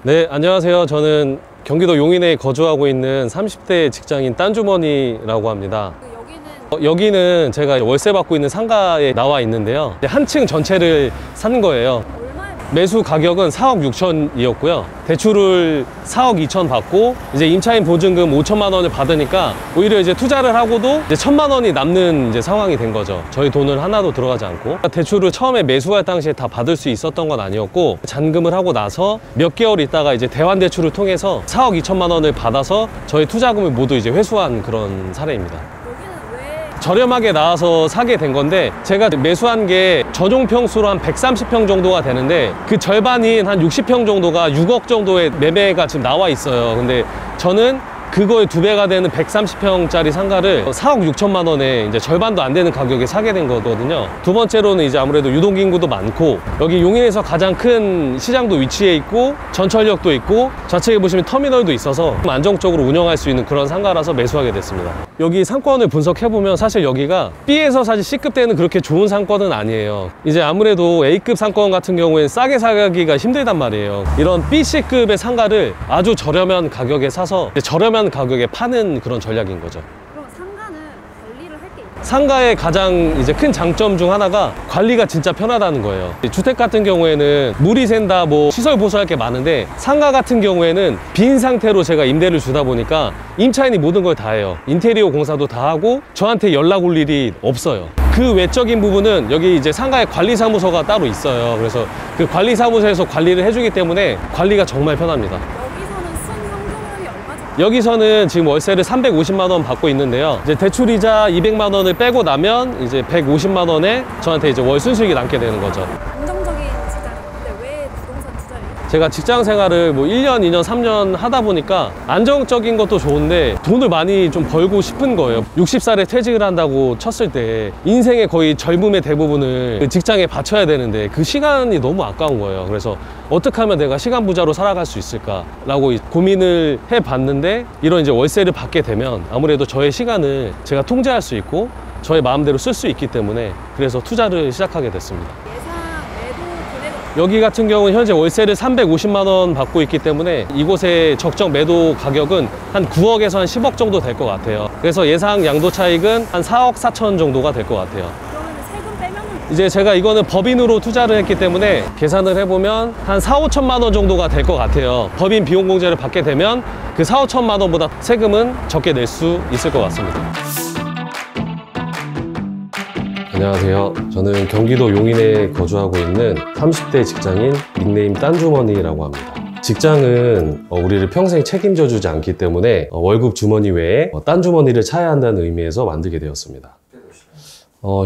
네, 안녕하세요. 저는 경기도 용인에 거주하고 있는 30대 직장인 딴주머니라고 합니다. 여기는 제가 월세 받고 있는 상가에 나와 있는데요. 한 층 전체를 산 거예요. 매수 가격은 4억 6천이었고요. 대출을 4억 2천 받고 이제 임차인 보증금 5천만 원을 받으니까 오히려 이제 투자를 하고도 이제 1천만 원이 남는 이제 상황이 된 거죠. 저희 돈을 하나도 들어가지 않고. 대출을 처음에 매수할 당시에 다 받을 수 있었던 건 아니었고, 잔금을 하고 나서 몇 개월 있다가 이제 대환 대출을 통해서 4억 2천만 원을 받아서 저희 투자금을 모두 이제 회수한 그런 사례입니다. 저렴하게 나와서 사게 된 건데, 제가 매수한 게 전용 평수로 한 130평 정도가 되는데 그 절반인 한 60평 정도가 6억 정도의 매매가 지금 나와 있어요. 근데 저는 그거의 2배가 되는 130평짜리 상가를 4억 6천만 원에 이제 절반도 안 되는 가격에 사게 된 거거든요. 두 번째로는 이제 아무래도 유동인구도 많고, 여기 용인에서 가장 큰 시장도 위치해 있고, 전철역도 있고, 좌측에 보시면 터미널도 있어서 안정적으로 운영할 수 있는 그런 상가라서 매수하게 됐습니다. 여기 상권을 분석해보면 사실 여기가 B에서 사실 C급 때는 그렇게 좋은 상권은 아니에요. 이제 아무래도 A급 상권 같은 경우에는 싸게 사기가 힘들단 말이에요. 이런 B, C급의 상가를 아주 저렴한 가격에 사서 저렴한 가격에 파는 그런 전략인 거죠. 그럼 상가는 관리를 할 게 있나요? 상가의 가장 이제 큰 장점 중 하나가 관리가 진짜 편하다는 거예요. 주택 같은 경우에는 물이 샌다, 뭐 시설 보수할 게 많은데, 상가 같은 경우에는 빈 상태로 제가 임대를 주다 보니까 임차인이 모든 걸 다 해요. 인테리어 공사도 다 하고 저한테 연락 올 일이 없어요. 그 외적인 부분은 여기 이제 상가에 관리사무소가 따로 있어요. 그래서 그 관리사무소에서 관리를 해주기 때문에 관리가 정말 편합니다. 여기서는 지금 월세를 350만 원 받고 있는데요. 이제 대출이자 200만 원을 빼고 나면 이제 150만 원에 저한테 이제 월 순수익이 남게 되는 거죠. 안정적인 시장인데 왜 부동산 투자를? 제가 직장 생활을 뭐 1년, 2년, 3년 하다 보니까 안정적인 것도 좋은데 돈을 많이 좀 벌고 싶은 거예요. 60살에 퇴직을 한다고 쳤을 때 인생의 거의 젊음의 대부분을 그 직장에 바쳐야 되는데 그 시간이 너무 아까운 거예요. 그래서 어떻게 하면 내가 시간 부자로 살아갈 수 있을까라고 고민을 해봤는데, 이런 이제 월세를 받게 되면 아무래도 저의 시간을 제가 통제할 수 있고 저의 마음대로 쓸 수 있기 때문에 그래서 투자를 시작하게 됐습니다. 여기 같은 경우는 현재 월세를 350만 원 받고 있기 때문에 이곳의 적정 매도 가격은 한 9억에서 한 10억 정도 될 것 같아요. 그래서 예상 양도 차익은 한 4억 4천 정도가 될 것 같아요. 이제 제가 이거는 법인으로 투자를 했기 때문에 계산을 해보면 한 4, 5천만 원 정도가 될 것 같아요. 법인 비용 공제를 받게 되면 그 4, 5천만 원보다 세금은 적게 낼 수 있을 것 같습니다. 안녕하세요. 저는 경기도 용인에 거주하고 있는 30대 직장인 닉네임 딴주머니라고 합니다. 직장은 우리를 평생 책임져 주지 않기 때문에 월급 주머니 외에 딴주머니를 차야 한다는 의미에서 만들게 되었습니다.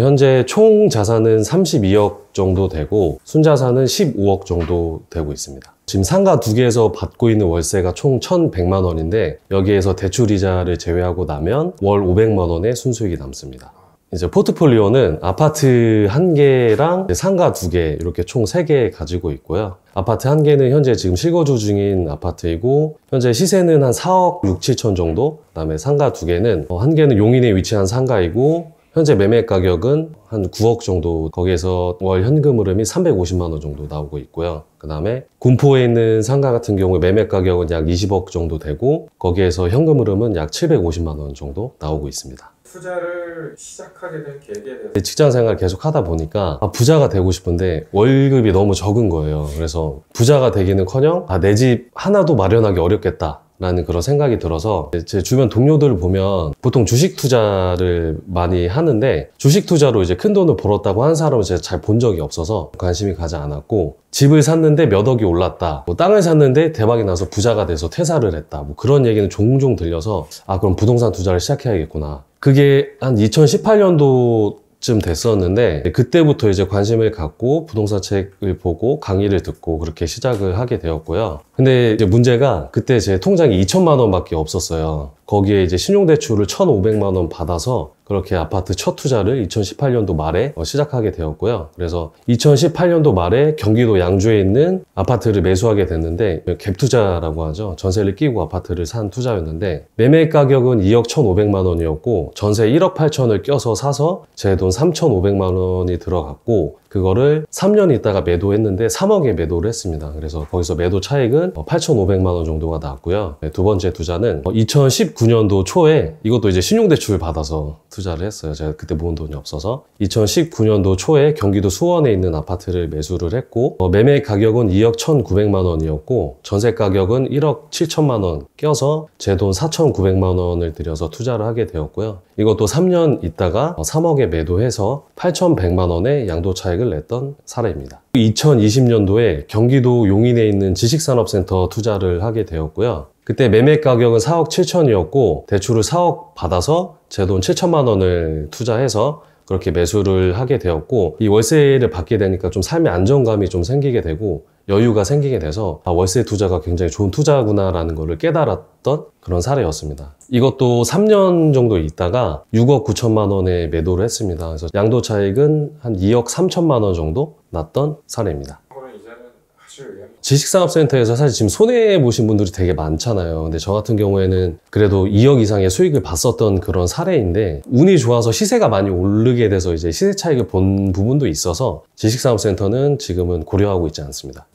현재 총 자산은 32억 정도 되고 순자산은 15억 정도 되고 있습니다. 지금 상가 2개에서 받고 있는 월세가 총 1,100만 원인데 여기에서 대출이자를 제외하고 나면 월 500만 원의 순수익이 남습니다. 이제 포트폴리오는 아파트 1개랑 상가 2개 이렇게 총 3개 가지고 있고요. 아파트 1개는 현재 지금 실거주 중인 아파트이고 현재 시세는 한 4억 6, 7천 정도, 그다음에 상가 2개는 1개는 용인에 위치한 상가이고 현재 매매 가격은 한 9억 정도, 거기에서 월 현금 흐름이 350만 원 정도 나오고 있고요. 그 다음에 군포에 있는 상가 같은 경우에 매매 가격은 약 20억 정도 되고 거기에서 현금 흐름은 약 750만 원 정도 나오고 있습니다. 투자를 시작하게 된 계기에 대해서 직장 생활 계속 하다 보니까 부자가 되고 싶은데 월급이 너무 적은 거예요. 그래서 부자가 되기는커녕 내 집 하나도 마련하기 어렵겠다 라는 그런 생각이 들어서 제 주변 동료들을 보면 보통 주식 투자를 많이 하는데 주식 투자로 이제 큰 돈을 벌었다고 하는 사람은 제가 잘 본 적이 없어서 관심이 가지 않았고, 집을 샀는데 몇 억이 올랐다, 뭐 땅을 샀는데 대박이 나서 부자가 돼서 퇴사를 했다, 뭐 그런 얘기는 종종 들려서 그럼 부동산 투자를 시작해야겠구나. 그게 한 2018년도 쯤 됐었는데 그때부터 이제 관심을 갖고 부동산 책을 보고 강의를 듣고 그렇게 시작을 하게 되었고요. 근데 이제 문제가 그때 제 통장에 2천만 원밖에 없었어요. 거기에 이제 신용대출을 1,500만 원 받아서 그렇게 아파트 첫 투자를 2018년도 말에 시작하게 되었고요. 그래서 2018년도 말에 경기도 양주에 있는 아파트를 매수하게 됐는데, 갭 투자라고 하죠. 전세를 끼고 아파트를 산 투자였는데 매매 가격은 2억 1,500만 원이었고 전세 1억 8천을 껴서 사서 제 돈 3,500만 원이 들어갔고, 그거를 3년 있다가 매도했는데 3억에 매도를 했습니다. 그래서 거기서 매도 차익은 8,500만 원 정도가 나왔고요. 두 번째 투자는 2019년도 초에 이것도 이제 신용대출 받아서 투자를 했어요. 제가 그때 모은 돈이 없어서 2019년도 초에 경기도 수원에 있는 아파트를 매수를 했고 매매 가격은 2억 1,900만 원이었고 전세 가격은 1억 7천만 원 껴서 제 돈 4,900만 원을 들여서 투자를 하게 되었고요. 이것도 3년 있다가 3억에 매도해서 8,100만 원의 양도 차익을 냈던 사례입니다. 2020년도에 경기도 용인에 있는 지식산업센터 투자를 하게 되었고요. 그때 매매 가격은 4억 7천이었고 대출을 4억 받아서 제 돈 7천만 원을 투자해서 그렇게 매수를 하게 되었고 이 월세를 받게 되니까 좀 삶의 안정감이 좀 생기게 되고 여유가 생기게 돼서 월세 투자가 굉장히 좋은 투자구나라는 것을 깨달았던 그런 사례였습니다. 이것도 3년 정도 있다가 6억 9천만 원에 매도를 했습니다. 그래서 양도 차익은 한 2억 3천만 원 정도 났던 사례입니다. 지식산업센터에서 사실 지금 손해보신 분들이 되게 많잖아요. 근데 저 같은 경우에는 그래도 2억 이상의 수익을 봤었던 그런 사례인데 운이 좋아서 시세가 많이 오르게 돼서 이제 시세 차익을 본 부분도 있어서 지식산업센터는 지금은 고려하고 있지 않습니다.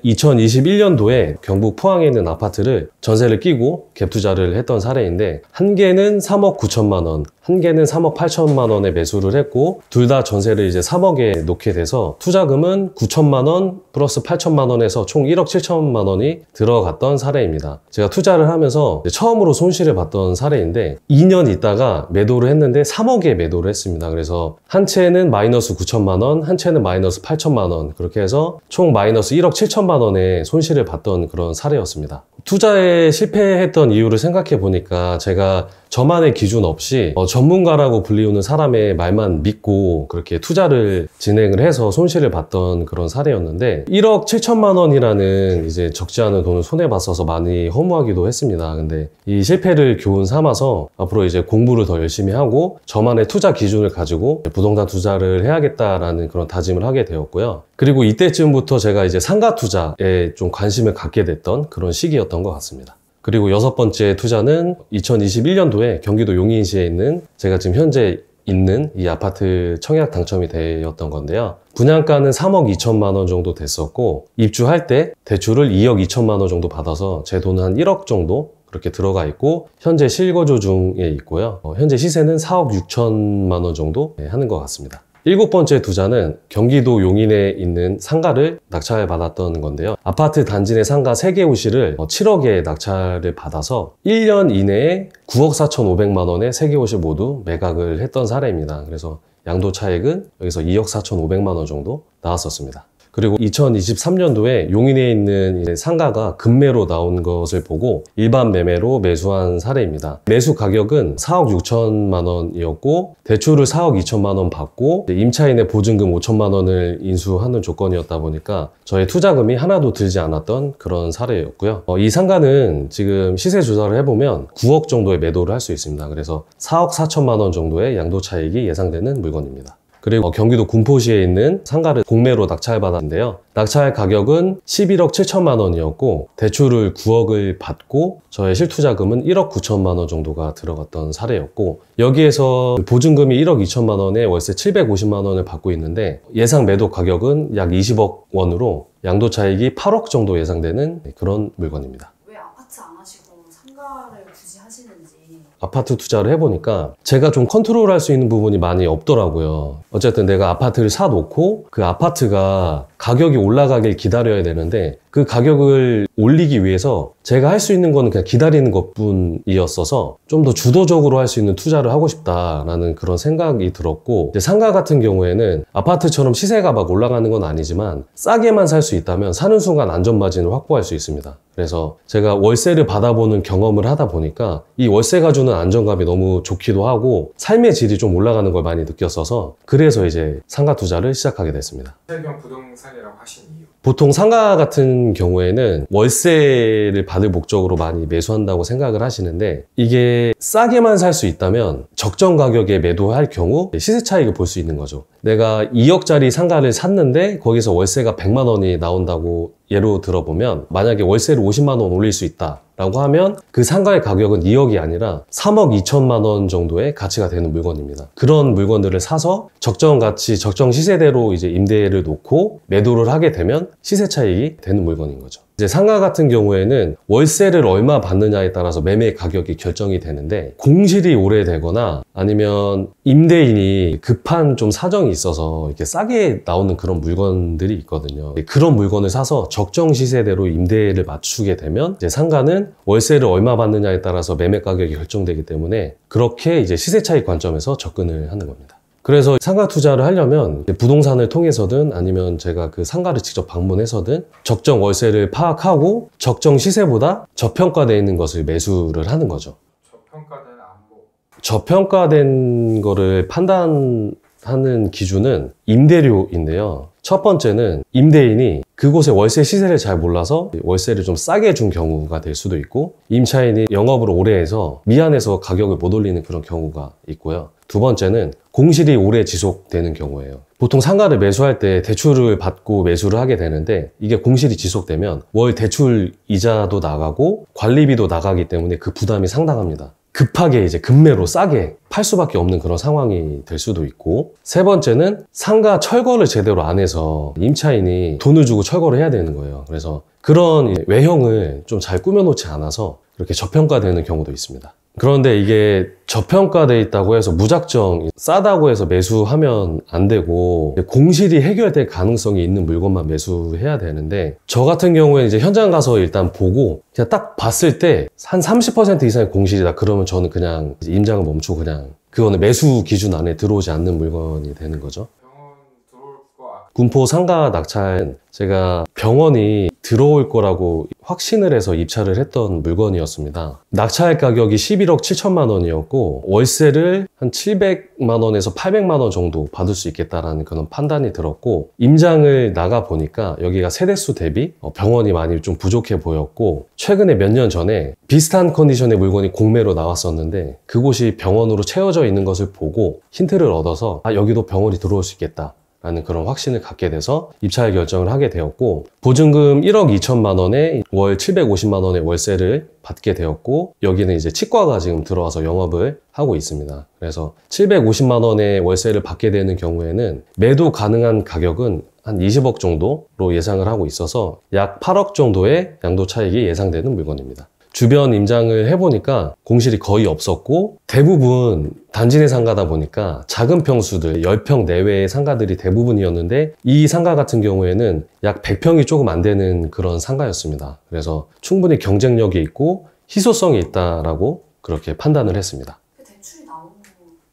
2021년도에 경북 포항에 있는 아파트를 전세를 끼고 갭 투자를 했던 사례인데 한 개는 3억 9천만 원, 한 개는 3억 8천만 원에 매수를 했고 둘 다 전세를 이제 3억에 놓게 돼서 투자금은 9천만 원 플러스 8천만 원에서 총 1억 7천만 원이 들어갔던 사례입니다. 제가 투자를 하면서 처음으로 손실을 봤던 사례인데 2년 있다가 매도를 했는데 3억에 매도를 했습니다. 그래서 한 채는 마이너스 9천만 원, 한 채는 마이너스 8천만 원 그렇게 해서 총 마이너스 1억 7천만 원의 손실을 봤던 그런 사례였습니다. 투자에 실패했던 이유를 생각해 보니까 제가 저만의 기준 없이 전문가라고 불리우는 사람의 말만 믿고 그렇게 투자를 진행을 해서 손실을 봤던 그런 사례였는데 1억 7천만 원이라는 이제 적지 않은 돈을 손해봤어서 많이 허무하기도 했습니다. 근데 이 실패를 교훈 삼아서 앞으로 이제 공부를 더 열심히 하고 저만의 투자 기준을 가지고 부동산 투자를 해야겠다라는 그런 다짐을 하게 되었고요. 그리고 이때쯤부터 제가 이제 상가 투자에 좀 관심을 갖게 됐던 그런 시기였던 것 같습니다. 그리고 여섯 번째 투자는 2021년도에 경기도 용인시에 있는 제가 지금 현재 있는 이 아파트 청약 당첨이 되었던 건데요. 분양가는 3억 2천만 원 정도 됐었고 입주할 때 대출을 2억 2천만 원 정도 받아서 제 돈은 한 1억 정도 그렇게 들어가 있고 현재 실거주 중에 있고요. 현재 시세는 4억 6천만 원 정도 하는 것 같습니다. 일곱 번째 투자는 경기도 용인에 있는 상가를 낙찰을 받았던 건데요. 아파트 단지 내 상가 3개 호실을 7억에 낙찰을 받아서 1년 이내에 9억 4,500만 원의 3개 호실 모두 매각을 했던 사례입니다. 그래서 양도 차익은 여기서 2억 4,500만 원 정도 나왔었습니다. 그리고 2023년도에 용인에 있는 상가가 급매로 나온 것을 보고 일반 매매로 매수한 사례입니다. 매수 가격은 4억 6천만 원이었고 대출을 4억 2천만 원 받고 임차인의 보증금 5천만 원을 인수하는 조건이었다 보니까 저의 투자금이 하나도 들지 않았던 그런 사례였고요. 이 상가는 지금 시세 조사를 해보면 9억 정도의 매도를 할 수 있습니다. 그래서 4억 4천만 원 정도의 양도 차익이 예상되는 물건입니다. 그리고 경기도 군포시에 있는 상가를 공매로 낙찰받았는데요. 낙찰 가격은 11억 7천만 원이었고 대출을 9억을 받고 저의 실투자금은 1억 9천만 원 정도가 들어갔던 사례였고 여기에서 보증금이 1억 2천만 원에 월세 750만 원을 받고 있는데 예상 매도 가격은 약 20억 원으로 양도 차익이 8억 정도 예상되는 그런 물건입니다. 왜 아파트 안 하시고 상가를 굳이 하시는지. 아파트 투자를 해보니까 제가 좀 컨트롤할 수 있는 부분이 많이 없더라고요. 어쨌든 내가 아파트를 사놓고 그 아파트가 가격이 올라가길 기다려야 되는데 그 가격을 올리기 위해서 제가 할 수 있는 거는 그냥 기다리는 것뿐이었어서 좀 더 주도적으로 할 수 있는 투자를 하고 싶다라는 그런 생각이 들었고 이제 상가 같은 경우에는 아파트처럼 시세가 막 올라가는 건 아니지만 싸게만 살 수 있다면 사는 순간 안전마진을 확보할 수 있습니다. 그래서 제가 월세를 받아보는 경험을 하다 보니까 이 월세가 주는 안정감이 너무 좋기도 하고 삶의 질이 좀 올라가는 걸 많이 느꼈어서 그래서 이제 상가 투자를 시작하게 됐습니다. 세경 부동산이라고 하신 이유? 보통 상가 같은 경우에는 월세를 받을 목적으로 많이 매수한다고 생각을 하시는데 이게 싸게만 살 수 있다면 적정 가격에 매도할 경우 시세 차익을 볼 수 있는 거죠. 내가 2억짜리 상가를 샀는데 거기서 월세가 100만 원이 나온다고 예로 들어보면 만약에 월세를 50만 원 올릴 수 있다 라고 하면 그 상가의 가격은 2억이 아니라 3억 2천만 원 정도의 가치가 되는 물건입니다. 그런 물건들을 사서 적정 가치, 적정 시세대로 이제 임대를 놓고 매도를 하게 되면 시세 차익이 되는 물건인 거죠. 이제 상가 같은 경우에는 월세를 얼마 받느냐에 따라서 매매 가격이 결정이 되는데 공실이 오래되거나 아니면 임대인이 급한 좀 사정이 있어서 이렇게 싸게 나오는 그런 물건들이 있거든요. 그런 물건을 사서 적정 시세대로 임대를 맞추게 되면 이제 상가는 월세를 얼마 받느냐에 따라서 매매 가격이 결정되기 때문에 그렇게 이제 시세 차익 관점에서 접근을 하는 겁니다. 그래서 상가 투자를 하려면 부동산을 통해서든 아니면 제가 그 상가를 직접 방문해서든 적정 월세를 파악하고 적정 시세보다 저평가되어 있는 것을 매수를 하는 거죠. 저평가는 안 보고 저평가된 거를 판단하는 기준은 임대료인데요. 첫 번째는 임대인이 그곳의 월세 시세를 잘 몰라서 월세를 좀 싸게 준 경우가 될 수도 있고 임차인이 영업을 오래 해서 미안해서 가격을 못 올리는 그런 경우가 있고요. 두 번째는 공실이 오래 지속되는 경우예요. 보통 상가를 매수할 때 대출을 받고 매수를 하게 되는데 이게 공실이 지속되면 월 대출 이자도 나가고 관리비도 나가기 때문에 그 부담이 상당합니다. 급하게 이제 급매로 싸게 팔 수밖에 없는 그런 상황이 될 수도 있고 세 번째는 상가 철거를 제대로 안 해서 임차인이 돈을 주고 철거를 해야 되는 거예요. 그래서 그런 외형을 좀 잘 꾸며놓지 않아서 이렇게 저평가되는 경우도 있습니다. 그런데 이게 저평가돼 있다고 해서 무작정 싸다고 해서 매수하면 안 되고 공실이 해결될 가능성이 있는 물건만 매수해야 되는데 저 같은 경우에 이제 현장 가서 일단 보고 그냥 딱 봤을 때 한 30% 이상의 공실이다 그러면 저는 그냥 임장을 멈추고 그냥 그거는 매수 기준 안에 들어오지 않는 물건이 되는 거죠. 병원 들어올 거 군포 상가 낙찰은 제가 병원이 들어올 거라고 확신을 해서 입찰을 했던 물건이었습니다. 낙찰 가격이 11억 7천만 원이었고 월세를 한 700만 원에서 800만 원 정도 받을 수 있겠다라는 그런 판단이 들었고 임장을 나가 보니까 여기가 세대수 대비 병원이 많이 좀 부족해 보였고 최근에 몇 년 전에 비슷한 컨디션의 물건이 공매로 나왔었는데 그곳이 병원으로 채워져 있는 것을 보고 힌트를 얻어서 여기도 병원이 들어올 수 있겠다 라는 그런 확신을 갖게 돼서 입찰 결정을 하게 되었고 보증금 1억 2천만 원에 월 750만 원의 월세를 받게 되었고 여기는 이제 치과가 지금 들어와서 영업을 하고 있습니다. 그래서 750만 원의 월세를 받게 되는 경우에는 매도 가능한 가격은 한 20억 정도로 예상을 하고 있어서 약 8억 정도의 양도 차익이 예상되는 물건입니다. 주변 임장을 해보니까 공실이 거의 없었고 대부분 단지 내 상가다 보니까 작은 평수들 10평 내외의 상가들이 대부분이었는데 이 상가 같은 경우에는 약 100평이 조금 안 되는 그런 상가였습니다. 그래서 충분히 경쟁력이 있고 희소성이 있다라고 그렇게 판단을 했습니다. 그 대출이 나오는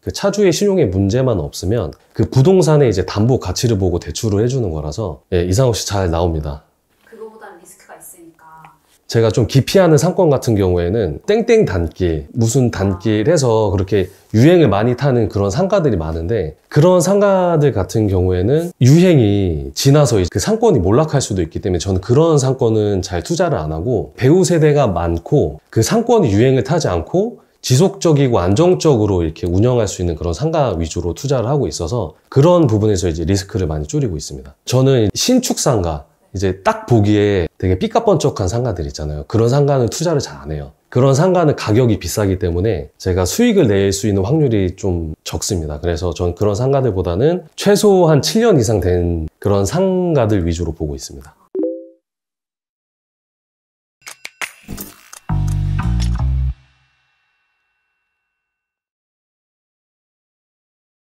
그 차주의 신용에 문제만 없으면 그 부동산의 이제 담보 가치를 보고 대출을 해주는 거라서 이상 없이 잘 나옵니다. 그거보다는 리스크가 있으니까. 제가 좀 기피하는 상권 같은 경우에는 땡땡 단길, 무슨 단길 해서 그렇게 유행을 많이 타는 그런 상가들이 많은데 그런 상가들 같은 경우에는 유행이 지나서 그 상권이 몰락할 수도 있기 때문에 저는 그런 상권은 잘 투자를 안 하고 배우 세대가 많고 그 상권이 유행을 타지 않고 지속적이고 안정적으로 이렇게 운영할 수 있는 그런 상가 위주로 투자를 하고 있어서 그런 부분에서 이제 리스크를 많이 줄이고 있습니다. 저는 신축 상가, 이제 딱 보기에 되게 삐까뻔쩍한 상가들 있잖아요. 그런 상가는 투자를 잘 안 해요. 그런 상가는 가격이 비싸기 때문에 제가 수익을 낼 수 있는 확률이 좀 적습니다. 그래서 전 그런 상가들보다는 최소 한 7년 이상 된 그런 상가들 위주로 보고 있습니다.